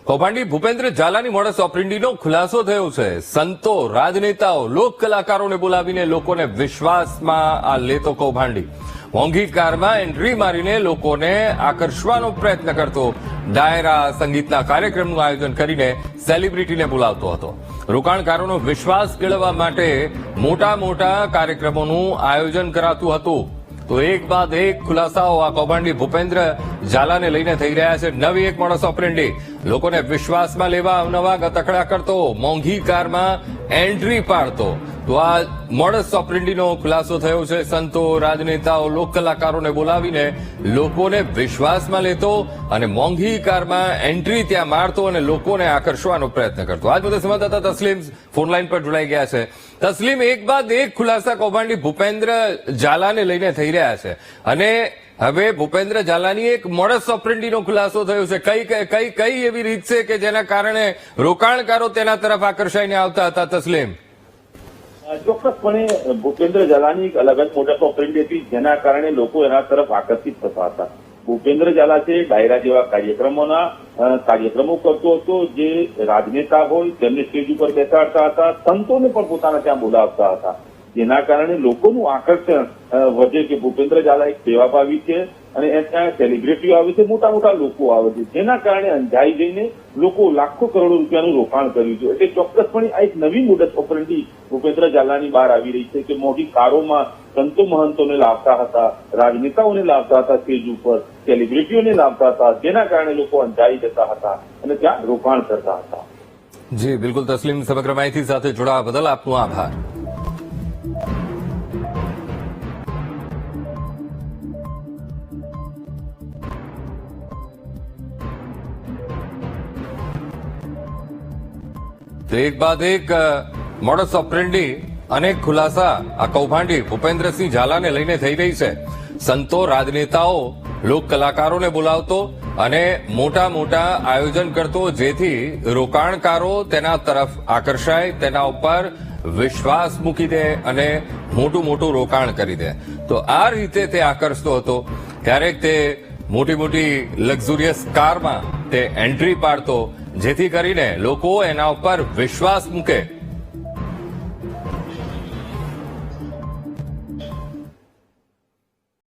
કૌભાંડી Bhupendra ઝાલાની modus ઓપરેન્ડીનો ખુલાસો થયો છે. સંતો, રાજનેતાઓ, લોક કલાકારોને બોલાવીને લોકોને વિશ્વાસમાં આ લેતો કૌભાંડી મોંઘી કારમાં એન્ટ્રી મારીને લોકોને આકર્ષવાનો પ્રયત્ન કરતો, ડાયરા, સંગીતના કાર્યક્રમનું આયોજન કરીને સેલિબ્રિટીને બોલાવતો હતો. રોકાણકારોનો વિશ્વાસ કેળવવા માટે મોટા મોટા કાર્યક્રમોનું આયોજન કરાતું હતું. તો એક બાદ એક ખુલાસાઓ આ કૌભાંડી ભૂપેન્દ્ર ઝાલાને લઈને થઈ રહ્યા છે. નવી એક મોડસ ઓપરેન્ડી લોકોને વિશ્વાસમાં લેવા અવનવા ગતકડા કરતો, મોંઘી કારમાં એન્ટ્રી પાડતો. તો આ મોડસ ઓપરેન્ડીનો ખુલાસો થયો છે. સંતો, રાજનેતાઓ, લોક કલાકારોને બોલાવીને લોકોને વિશ્વાસમાં લેતો અને મોંઘી કારમાં એન્ટ્રી ત્યાં મારતો અને લોકોને આકર્ષવાનો પ્રયત્ન કરતો. આજ મુદ્દે સંવાદદાતા તસ્લીમ ફોનલાઈન પર જોડાઈ ગયા છે. તસ્લીમ, એક બાદ એક ખુલાસા કૌભાંડી ભૂપેન્દ્ર ઝાલાને લઈને થઈ રહ્યા છે અને હવે ભૂપેન્દ્ર ઝાલાની એક મોડસ ઓપરેન્ડીનો ખુલાસો થયો છે. કઈ એવી રીત છે કે જેના કારણે રોકાણકારો તેના તરફ આકર્ષાઈને આવતા હતા? તસ્લીમ, ચોક્કસપણે ભૂપેન્દ્ર ઝાલાની એક અલગ જ મોડસ ઓપરેન્ડી હતી, જેના કારણે લોકો એના તરફ આકર્ષિત થતા હતા. ભૂપેન્દ્ર ઝાલા છે ડાયરા જેવા કાર્યક્રમો કરતો હતો, જે રાજનેતા હોય તેમને સ્ટેજ ઉપર બેસાડતા હતા, સંતોને પણ પોતાના ત્યાં બોલાવતા હતા, જેના કારણે લોકોનું આકર્ષણ વધે કે ભૂપેન્દ્ર ઝાલા એક સેવાભાવી છે અને ત્યાં સેલિબ્રિટીઓ આવે છે, મોટા મોટા લોકો આવે છે, જેના કારણે અંજાઈ જઈને લોકો લાખો કરોડો રૂપિયાનું રોકાણ કર્યું છે. એટલે ચોક્કસપણે આ એક નવી મોડસ ઓપરેન્ડી ભૂપેન્દ્ર ઝાલાની બહાર આવી રહી છે કે મોટી કારોમાં સંતો મહંતોને લાવતા હતા, રાજનેતાઓને લાવતા હતા, સ્ટેજ ઉપર સેલિબ્રિટીઓને લાવતા હતા, જેના કારણે લોકો અંજાઈ જતા હતા અને ત્યાં રોકાણ કરતા હતા. જી બિલકુલ તસ્લીમ, સમગ્ર માહિતી સાથે જોડાવા બદલ આપનો આભાર. તો એક બાદ એક મોડસ ઓપરેન્ડી અનેક ખુલાસા આ કૌભાંડી ભૂપેન્દ્રસિંહ ઝાલાને લઈને થઈ રહી છે. સંતો, રાજનેતાઓ, લોક કલાકારોને બોલાવતો અને મોટા મોટા આયોજન કરતો, જેથી રોકાણકારો તેના તરફ આકર્ષાય, તેના ઉપર વિશ્વાસ મૂકી દે અને મોટું રોકાણ કરી દે. તો આ રીતે તે આકર્ષતો હતો. ક્યારેક તે મોટી લક્ઝુરિયસ કારમાં તે એન્ટ્રી પાડતો, જેથી કરીને લોકો એના ઉપર વિશ્વાસ મૂકે